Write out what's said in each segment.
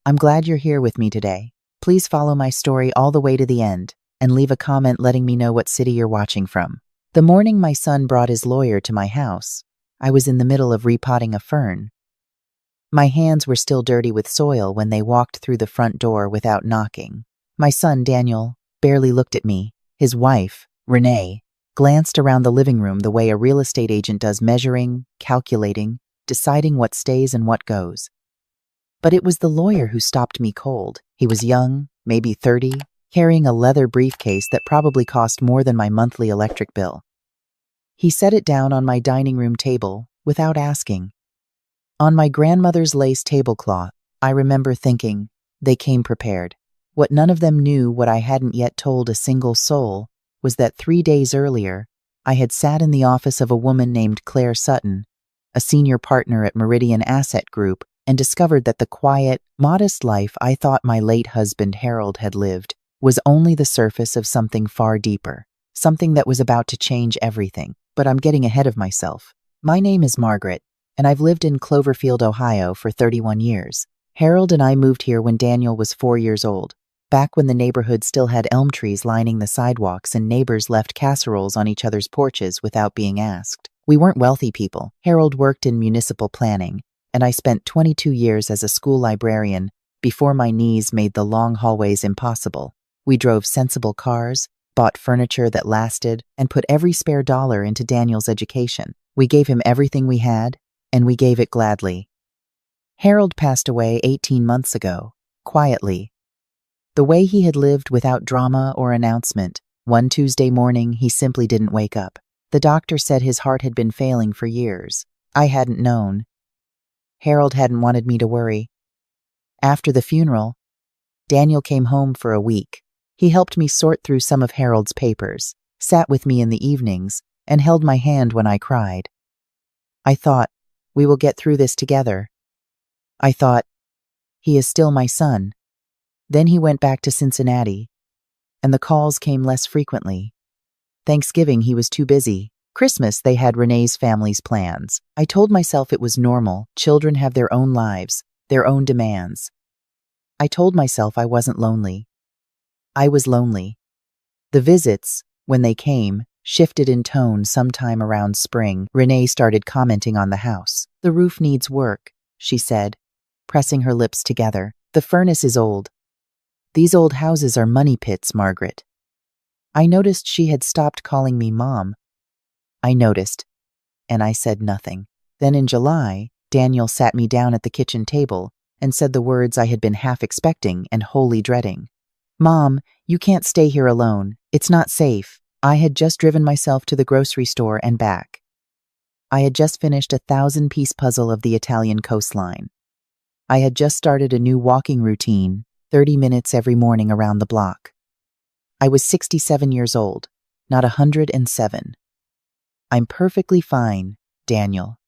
I'm glad you're here with me today. Please follow my story all the way to the end and leave a comment letting me know what city you're watching from. The morning my son brought his lawyer to my house, I was in the middle of repotting a fern. My hands were still dirty with soil when they walked through the front door without knocking. My son, Daniel, barely looked at me. His wife, Renee, glanced around the living room the way a real estate agent does, measuring, calculating, deciding what stays and what goes. But it was the lawyer who stopped me cold. He was young, maybe 30, carrying a leather briefcase that probably cost more than my monthly electric bill. He set it down on my dining room table without asking. On my grandmother's lace tablecloth, I remember thinking, they came prepared. What none of them knew, what I hadn't yet told a single soul, was that 3 days earlier, I had sat in the office of a woman named Claire Sutton, a senior partner at Meridian Asset Group, and discovered that the quiet, modest life I thought my late husband Harold had lived was only the surface of something far deeper, something that was about to change everything. But I'm getting ahead of myself. My name is Margaret, and I've lived in Cloverfield, Ohio for 31 years. Harold and I moved here when Daniel was 4 years old, back when the neighborhood still had elm trees lining the sidewalks and neighbors left casseroles on each other's porches without being asked. We weren't wealthy people. Harold worked in municipal planning, and I spent 22 years as a school librarian before my knees made the long hallways impossible. We drove sensible cars, bought furniture that lasted, and put every spare dollar into Daniel's education. We gave him everything we had, and we gave it gladly. Harold passed away 18 months ago, quietly. The way he had lived without drama or announcement, one Tuesday morning he simply didn't wake up. The doctor said his heart had been failing for years. I hadn't known. Harold hadn't wanted me to worry. After the funeral, Daniel came home for a week. He helped me sort through some of Harold's papers, sat with me in the evenings, and held my hand when I cried. I thought, we will get through this together. I thought, he is still my son. Then he went back to Cincinnati, and the calls came less frequently. Thanksgiving, he was too busy. Christmas, they had Renee's family's plans. I told myself it was normal. Children have their own lives, their own demands. I told myself I wasn't lonely. I was lonely. The visits, when they came, shifted in tone sometime around spring. Renee started commenting on the house. The roof needs work, she said, pressing her lips together. The furnace is old. These old houses are money pits, Margaret. I noticed she had stopped calling me Mom. I noticed, and I said nothing. Then in July, Daniel sat me down at the kitchen table and said the words I had been half expecting and wholly dreading. Mom, you can't stay here alone. It's not safe. I had just driven myself to the grocery store and back. I had just finished a 1,000-piece puzzle of the Italian coastline. I had just started a new walking routine, 30 minutes every morning around the block. I was 67 years old, not 107. I'm perfectly fine, Daniel,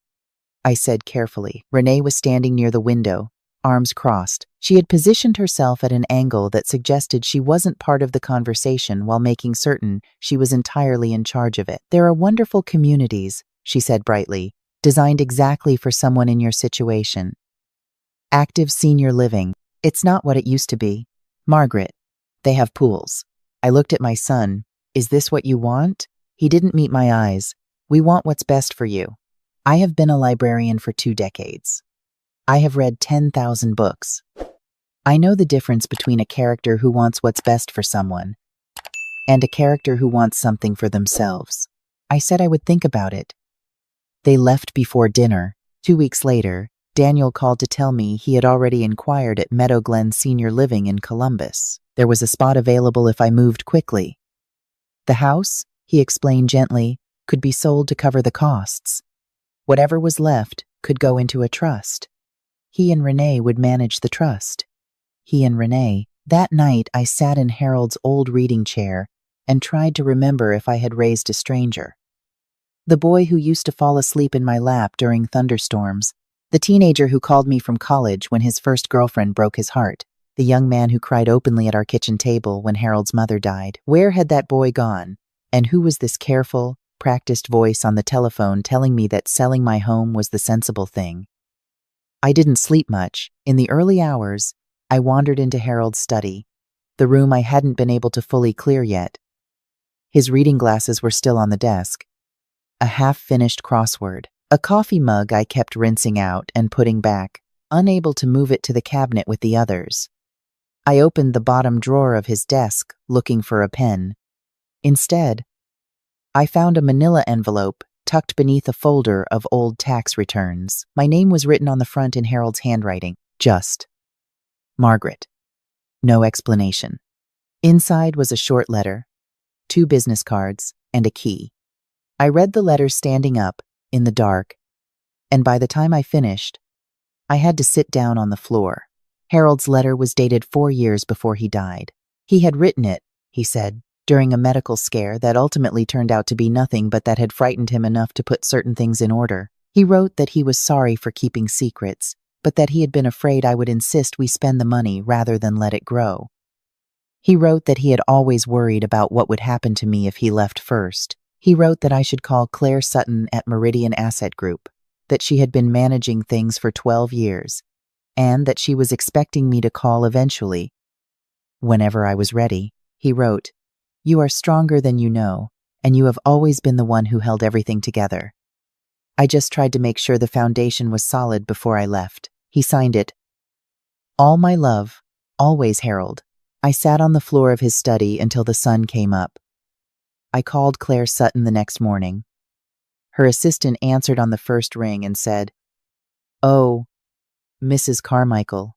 I said carefully. Renee was standing near the window, arms crossed. She had positioned herself at an angle that suggested she wasn't part of the conversation while making certain she was entirely in charge of it. There are wonderful communities, she said brightly, designed exactly for someone in your situation. Active senior living. It's not what it used to be. Margaret, they have pools. I looked at my son. Is this what you want? He didn't meet my eyes. We want what's best for you. I have been a librarian for 2 decades. I have read 10,000 books. I know the difference between a character who wants what's best for someone and a character who wants something for themselves. I said I would think about it. They left before dinner. 2 weeks later, Daniel called to tell me he had already inquired at Meadow Glen Senior Living in Columbus. There was a spot available if I moved quickly. The house, he explained gently, could be sold to cover the costs. Whatever was left could go into a trust. He and Renee would manage the trust. He and Renee. That night, I sat in Harold's old reading chair and tried to remember if I had raised a stranger. The boy who used to fall asleep in my lap during thunderstorms. The teenager who called me from college when his first girlfriend broke his heart. The young man who cried openly at our kitchen table when Harold's mother died. Where had that boy gone? And who was this careful, practiced voice on the telephone telling me that selling my home was the sensible thing? I didn't sleep much. In the early hours, I wandered into Harold's study, the room I hadn't been able to fully clear yet. His reading glasses were still on the desk. A half-finished crossword. A coffee mug I kept rinsing out and putting back, unable to move it to the cabinet with the others. I opened the bottom drawer of his desk, looking for a pen. Instead, I found a manila envelope tucked beneath a folder of old tax returns. My name was written on the front in Harold's handwriting. Just. Margaret. No explanation. Inside was a short letter, 2 business cards, and a key. I read the letter standing up, in the dark, and by the time I finished, I had to sit down on the floor. Harold's letter was dated 4 years before he died. He had written it, he said, during a medical scare that ultimately turned out to be nothing but that had frightened him enough to put certain things in order. He wrote that he was sorry for keeping secrets, but that he had been afraid I would insist we spend the money rather than let it grow. He wrote that he had always worried about what would happen to me if he left first. He wrote that I should call Claire Sutton at Meridian Asset Group, that she had been managing things for 12 years, and that she was expecting me to call eventually. Whenever I was ready, he wrote, "You are stronger than you know, and you have always been the one who held everything together. I just tried to make sure the foundation was solid before I left." He signed it, "All my love, always Harold." I sat on the floor of his study until the sun came up. I called Claire Sutton the next morning. Her assistant answered on the first ring and said, "Oh, Mrs. Carmichael."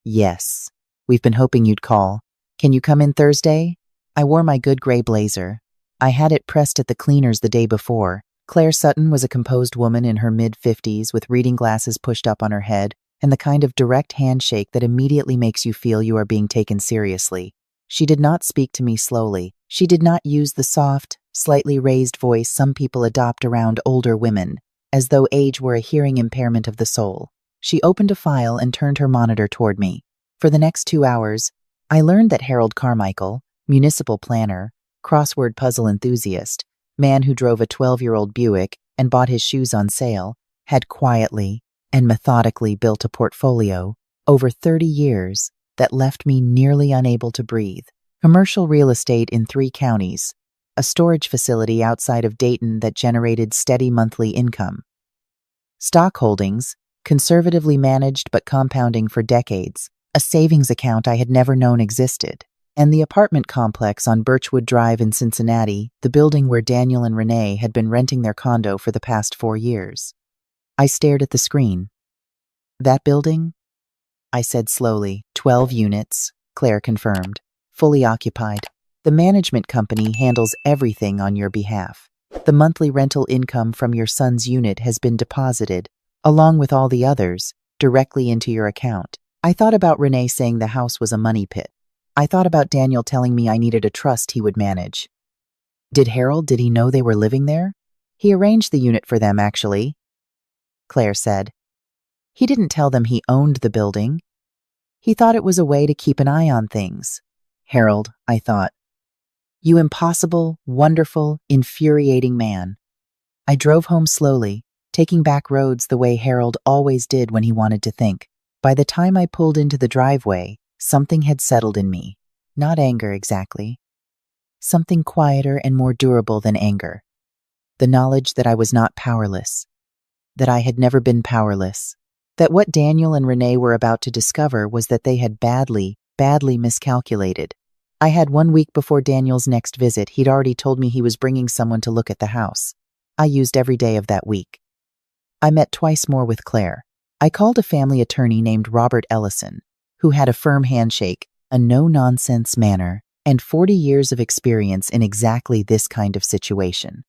"Yes, we've been hoping you'd call. Can you come in Thursday?" I wore my good gray blazer. I had it pressed at the cleaners the day before. Claire Sutton was a composed woman in her mid-50s with reading glasses pushed up on her head and the kind of direct handshake that immediately makes you feel you are being taken seriously. She did not speak to me slowly. She did not use the soft, slightly raised voice some people adopt around older women, as though age were a hearing impairment of the soul. She opened a file and turned her monitor toward me. For the next 2 hours, I learned that Harold Carmichael, municipal planner, crossword puzzle enthusiast, man who drove a 12-year-old Buick and bought his shoes on sale, had quietly and methodically built a portfolio over 30 years that left me nearly unable to breathe. Commercial real estate in 3 counties, a storage facility outside of Dayton that generated steady monthly income. Stock holdings, conservatively managed but compounding for decades, a savings account I had never known existed, and the apartment complex on Birchwood Drive in Cincinnati, the building where Daniel and Renee had been renting their condo for the past 4 years. I stared at the screen. "That building?" I said slowly. 12 units, Claire confirmed. Fully occupied. The management company handles everything on your behalf. The monthly rental income from your son's unit has been deposited, along with all the others, directly into your account. I thought about Renee saying the house was a money pit. I thought about Daniel telling me I needed a trust he would manage. Did he know they were living there? He arranged the unit for them, actually, Claire said. He didn't tell them he owned the building. He thought it was a way to keep an eye on things. Harold, I thought. You impossible, wonderful, infuriating man. I drove home slowly, taking back roads the way Harold always did when he wanted to think. By the time I pulled into the driveway, something had settled in me. Not anger exactly. Something quieter and more durable than anger. The knowledge that I was not powerless. That I had never been powerless. That what Daniel and Renee were about to discover was that they had badly miscalculated. I had 1 week before Daniel's next visit. He'd already told me he was bringing someone to look at the house. I used every day of that week. I met twice more with Claire. I called a family attorney named Robert Ellison, who had a firm handshake, a no-nonsense manner, and 40 years of experience in exactly this kind of situation.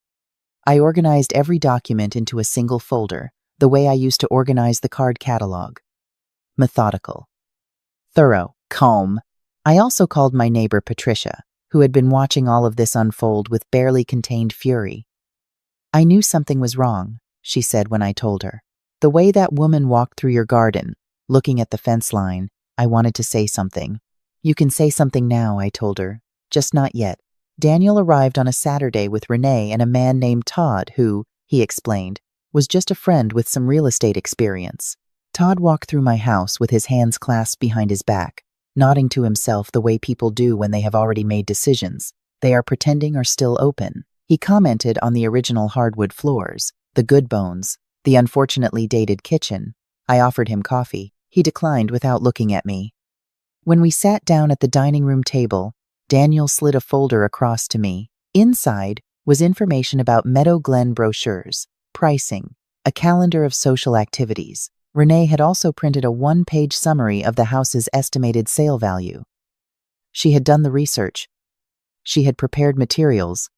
I organized every document into a single folder, the way I used to organize the card catalog. Methodical. Thorough. Calm. I also called my neighbor Patricia, who had been watching all of this unfold with barely contained fury. I knew something was wrong, she said when I told her. The way that woman walked through your garden, looking at the fence line, I wanted to say something. You can say something now, I told her. Just not yet. Daniel arrived on a Saturday with Renee and a man named Todd who, he explained, was just a friend with some real estate experience. Todd walked through my house with his hands clasped behind his back, nodding to himself the way people do when they have already made decisions. They are pretending are still open. He commented on the original hardwood floors, the good bones, the unfortunately dated kitchen. I offered him coffee. He declined without looking at me. When we sat down at the dining room table, Daniel slid a folder across to me. Inside was information about Meadow Glen brochures, pricing, a calendar of social activities. Renee had also printed a one-page summary of the house's estimated sale value. She had done the research. She had prepared materials.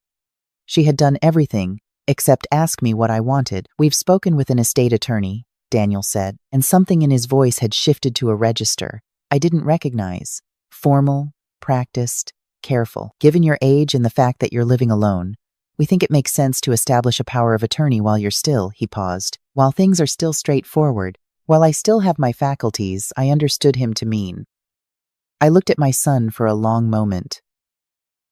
She had done everything except ask me what I wanted. We've spoken with an estate attorney, Daniel said, and something in his voice had shifted to a register I didn't recognize. Formal, practiced, careful. Given your age and the fact that you're living alone, we think it makes sense to establish a power of attorney while you're still, he paused. While things are still straightforward, while I still have my faculties, I understood him to mean. I looked at my son for a long moment.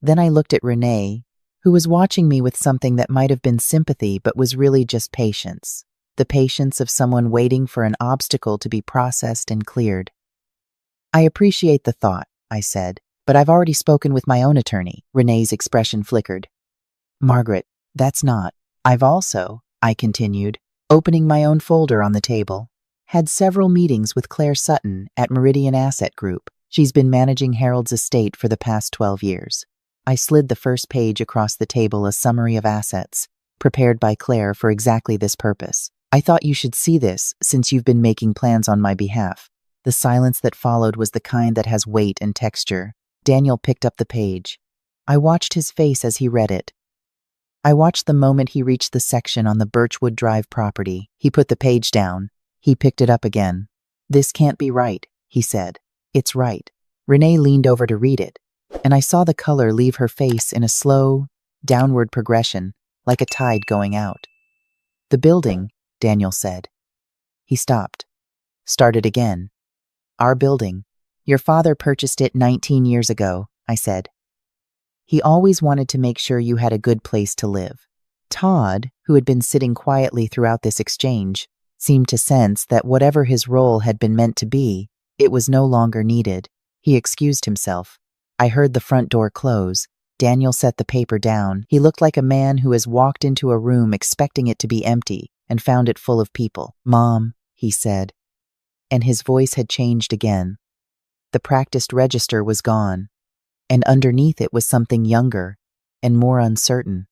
Then I looked at Renee, who was watching me with something that might have been sympathy but was really just patience. The patience of someone waiting for an obstacle to be processed and cleared. I appreciate the thought, I said, but I've already spoken with my own attorney. Renee's expression flickered. Margaret, that's not. I've also, I continued, opening my own folder on the table, had several meetings with Claire Sutton at Meridian Asset Group. She's been managing Harold's estate for the past 12 years. I slid the first page across the table, a summary of assets, prepared by Claire for exactly this purpose. I thought you should see this since you've been making plans on my behalf. The silence that followed was the kind that has weight and texture. Daniel picked up the page. I watched his face as he read it. I watched the moment he reached the section on the Birchwood Drive property. He put the page down. He picked it up again. This can't be right, he said. It's right. Renee leaned over to read it, and I saw the color leave her face in a slow, downward progression, like a tide going out. The building, Daniel said. He stopped. Started again. Our building. Your father purchased it 19 years ago, I said. He always wanted to make sure you had a good place to live. Todd, who had been sitting quietly throughout this exchange, seemed to sense that whatever his role had been meant to be, it was no longer needed. He excused himself. I heard the front door close. Daniel set the paper down. He looked like a man who has walked into a room expecting it to be empty and found it full of people. Mom, he said. And his voice had changed again. The practiced register was gone, and underneath it was something younger and more uncertain.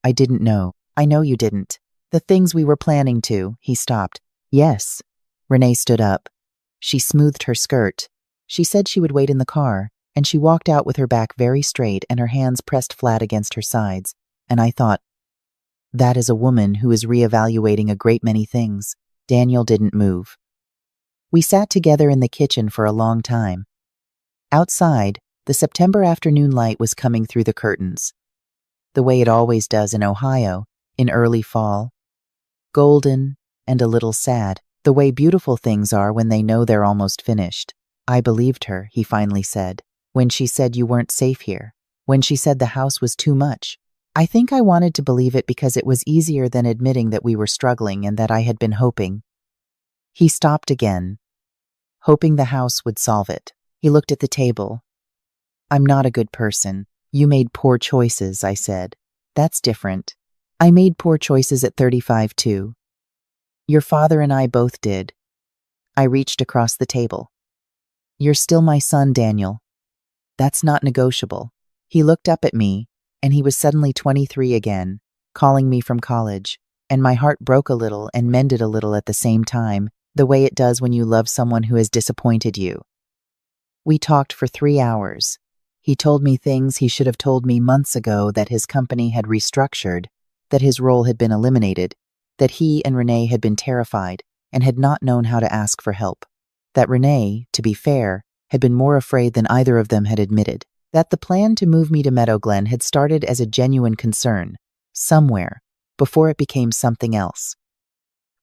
I didn't know. I know you didn't. The things we were planning to, he stopped. Yes. Renee stood up. She smoothed her skirt. She said she would wait in the car, and she walked out with her back very straight and her hands pressed flat against her sides. And I thought, that is a woman who is reevaluating a great many things. Daniel didn't move. We sat together in the kitchen for a long time. Outside, the September afternoon light was coming through the curtains, the way it always does in Ohio, in early fall. Golden and a little sad, the way beautiful things are when they know they're almost finished. I believed her, he finally said, when she said you weren't safe here, when she said the house was too much. I think I wanted to believe it because it was easier than admitting that we were struggling and that I had been hoping. He stopped again, hoping the house would solve it. He looked at the table. I'm not a good person. You made poor choices, I said. That's different. I made poor choices at 35 too. Your father and I both did. I reached across the table. You're still my son, Daniel. That's not negotiable. He looked up at me, and he was suddenly 23 again, calling me from college, and my heart broke a little and mended a little at the same time, the way it does when you love someone who has disappointed you. We talked for 3 hours. He told me things he should have told me months ago, that his company had restructured, that his role had been eliminated, that he and Renee had been terrified and had not known how to ask for help, that Renee, to be fair, had been more afraid than either of them had admitted, that the plan to move me to Meadow Glen had started as a genuine concern, somewhere, before it became something else.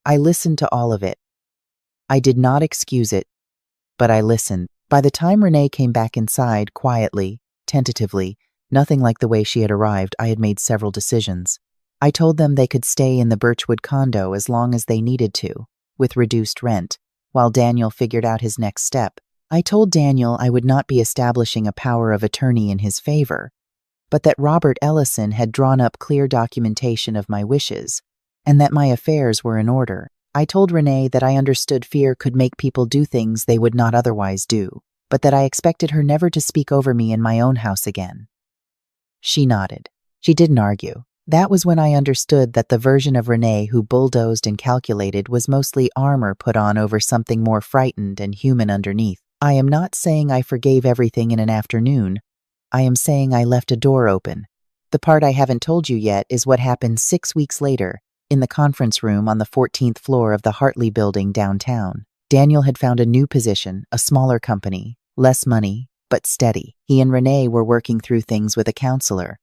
I listened to all of it. I did not excuse it, but I listened. By the time Renee came back inside, quietly, tentatively, nothing like the way she had arrived, I had made several decisions. I told them they could stay in the Birchwood condo as long as they needed to, with reduced rent. while Daniel figured out his next step. I told Daniel I would not be establishing a power of attorney in his favor, but that Robert Ellison had drawn up clear documentation of my wishes, and that my affairs were in order. I told Renee that I understood fear could make people do things they would not otherwise do, but that I expected her never to speak over me in my own house again. She nodded. She didn't argue. That was when I understood that the version of Renee who bulldozed and calculated was mostly armor put on over something more frightened and human underneath. I am not saying I forgave everything in an afternoon. I am saying I left a door open. The part I haven't told you yet is what happened 6 weeks later, in the conference room on the 14th floor of the Hartley building downtown. Daniel had found a new position, a smaller company, less money, but steady. He and Renee were working through things with a counselor.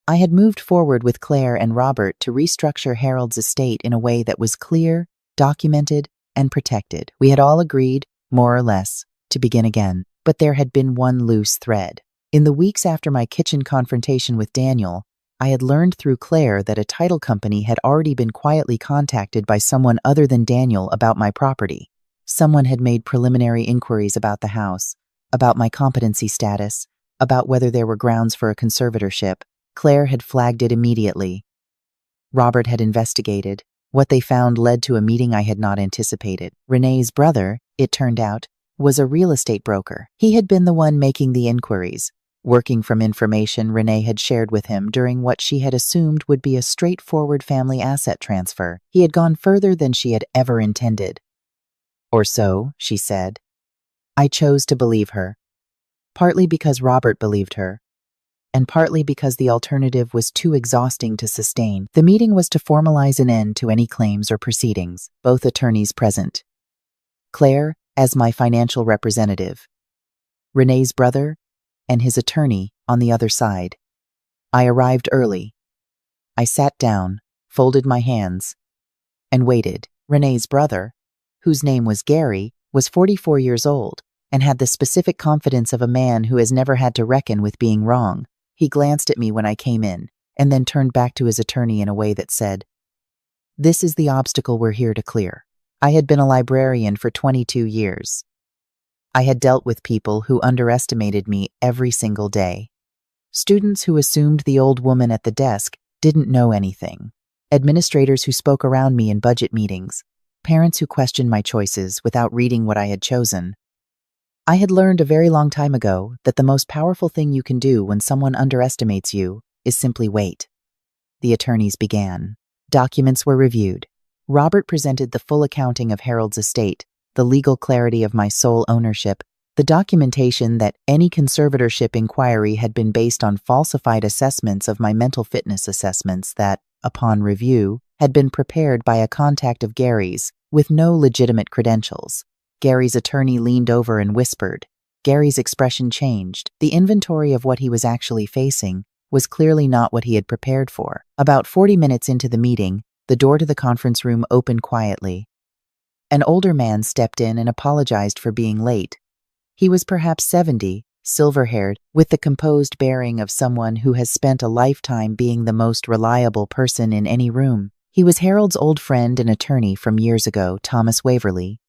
I had moved forward with Claire and Robert to restructure Harold's estate in a way that was clear, documented, and protected. We had all agreed, more or less, to begin again, but there had been one loose thread. In the weeks after my kitchen confrontation with Daniel, I had learned through Claire that a title company had already been quietly contacted by someone other than Daniel about my property. Someone had made preliminary inquiries about the house, about my competency status, about whether there were grounds for a conservatorship. Claire had flagged it immediately. Robert had investigated. What they found led to a meeting I had not anticipated. Renee's brother, it turned out, was a real estate broker. He had been the one making the inquiries, working from information Renee had shared with him during what she had assumed would be a straightforward family asset transfer. He had gone further than she had ever intended. Or so, she said. I chose to believe her, partly because Robert believed her, and partly because the alternative was too exhausting to sustain. The meeting was to formalize an end to any claims or proceedings, both attorneys present. Claire, as my financial representative, Renee's brother, and his attorney on the other side. I arrived early. I sat down, folded my hands, and waited. Renee's brother, whose name was Gary, was 44 years old and had the specific confidence of a man who has never had to reckon with being wrong. He glanced at me when I came in, and then turned back to his attorney in a way that said, "This is the obstacle we're here to clear." I had been a librarian for 22 years. I had dealt with people who underestimated me every single day. Students who assumed the old woman at the desk didn't know anything. Administrators who spoke around me in budget meetings. Parents who questioned my choices without reading what I had chosen. I had learned a very long time ago that the most powerful thing you can do when someone underestimates you is simply wait. The attorneys began. Documents were reviewed. Robert presented the full accounting of Harold's estate, the legal clarity of my sole ownership, the documentation that any conservatorship inquiry had been based on falsified assessments of my mental fitness assessments that, upon review, had been prepared by a contact of Gary's with no legitimate credentials. Gary's attorney leaned over and whispered. Gary's expression changed. The inventory of what he was actually facing was clearly not what he had prepared for. About 40 minutes into the meeting, the door to the conference room opened quietly. An older man stepped in and apologized for being late. He was perhaps 70, silver-haired, with the composed bearing of someone who has spent a lifetime being the most reliable person in any room. He was Harold's old friend and attorney from years ago, Thomas Waverley,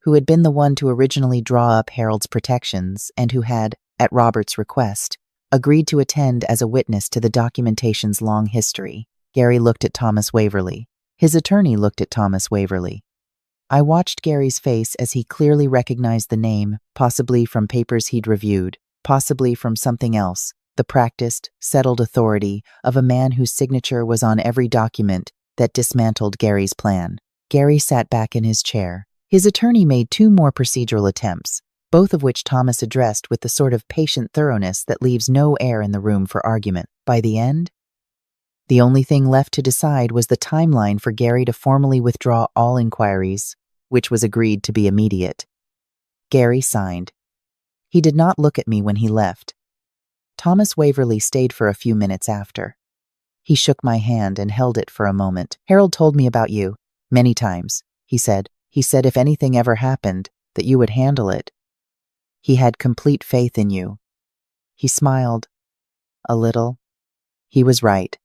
who had been the one to originally draw up Harold's protections and who had, at Robert's request, agreed to attend as a witness to the documentation's long history. Gary looked at Thomas Waverley. His attorney looked at Thomas Waverley. I watched Gary's face as he clearly recognized the name, possibly from papers he'd reviewed, possibly from something else, the practiced, settled authority of a man whose signature was on every document that dismantled Gary's plan. Gary sat back in his chair. His attorney made 2 more procedural attempts, both of which Thomas addressed with the sort of patient thoroughness that leaves no air in the room for argument. By the end, the only thing left to decide was the timeline for Gary to formally withdraw all inquiries, which was agreed to be immediate. Gary signed. He did not look at me when he left. Thomas Waverley stayed for a few minutes after. He shook my hand and held it for a moment. "Harold told me about you, many times," he said. "He said if anything ever happened, that you would handle it. He had complete faith in you." He smiled. A little. He was right.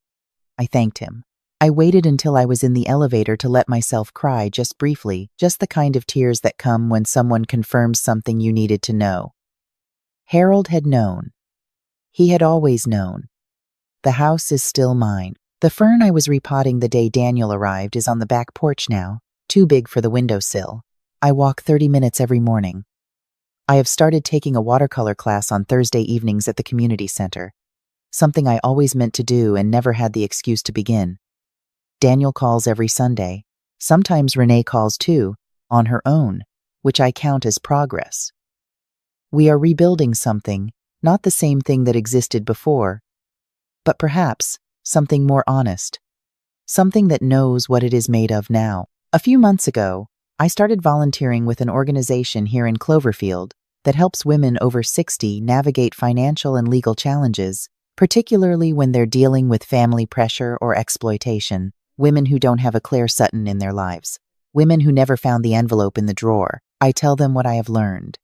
I thanked him. I waited until I was in the elevator to let myself cry just briefly, just the kind of tears that come when someone confirms something you needed to know. Harold had known. He had always known. The house is still mine. The fern I was repotting the day Daniel arrived is on the back porch now, too big for the windowsill. I walk 30 minutes every morning. I have started taking a watercolor class on Thursday evenings at the community center, something I always meant to do and never had the excuse to begin. Daniel calls every Sunday. Sometimes Renee calls too, on her own, which I count as progress. We are rebuilding something, not the same thing that existed before, but perhaps something more honest, something that knows what it is made of now. A few months ago, I started volunteering with an organization here in Cloverfield that helps women over 60 navigate financial and legal challenges, particularly when they're dealing with family pressure or exploitation, women who don't have a Claire Sutton in their lives, women who never found the envelope in the drawer. I tell them what I have learned,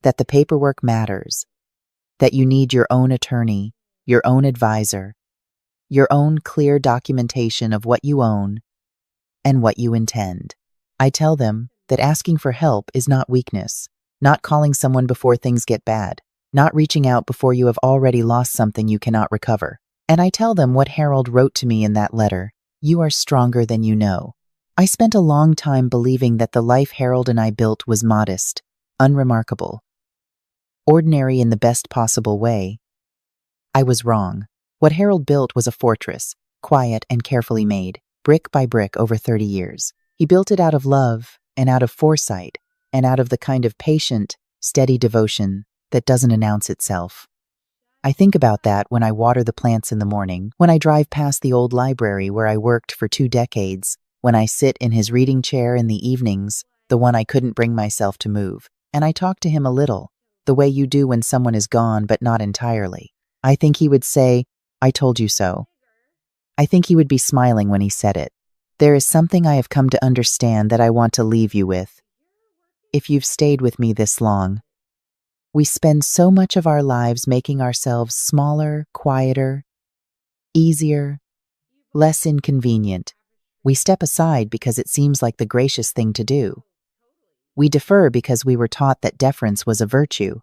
that the paperwork matters, that you need your own attorney, your own advisor, your own clear documentation of what you own and what you intend. I tell them that asking for help is not weakness, not calling someone before things get bad, not reaching out before you have already lost something you cannot recover. And I tell them what Harold wrote to me in that letter: "You are stronger than you know." I spent a long time believing that the life Harold and I built was modest, unremarkable, ordinary in the best possible way. I was wrong. What Harold built was a fortress, quiet and carefully made, brick by brick over 30 years. He built it out of love and out of foresight and out of the kind of patient, steady devotion that doesn't announce itself. I think about that when I water the plants in the morning, when I drive past the old library where I worked for 2 decades, when I sit in his reading chair in the evenings, the one I couldn't bring myself to move, and I talk to him a little, the way you do when someone is gone but not entirely. I think he would say, "I told you so." I think he would be smiling when he said it. There is something I have come to understand that I want to leave you with. If you've stayed with me this long, we spend so much of our lives making ourselves smaller, quieter, easier, less inconvenient. We step aside because it seems like the gracious thing to do. We defer because we were taught that deference was a virtue.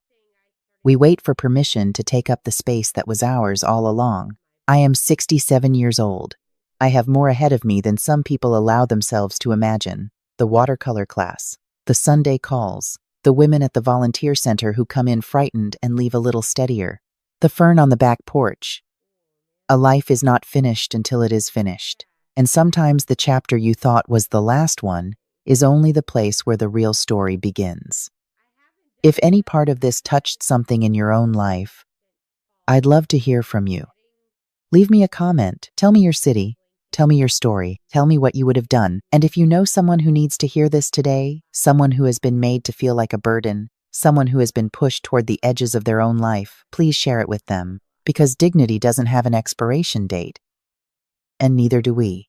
We wait for permission to take up the space that was ours all along. I am 67 years old. I have more ahead of me than some people allow themselves to imagine. The watercolor class, the Sunday calls, the women at the volunteer center who come in frightened and leave a little steadier, the fern on the back porch. A life is not finished until it is finished. And sometimes the chapter you thought was the last one is only the place where the real story begins. If any part of this touched something in your own life, I'd love to hear from you. Leave me a comment. Tell me your city. Tell me your story. Tell me what you would have done. And if you know someone who needs to hear this today, someone who has been made to feel like a burden, someone who has been pushed toward the edges of their own life, please share it with them, because dignity doesn't have an expiration date, and neither do we.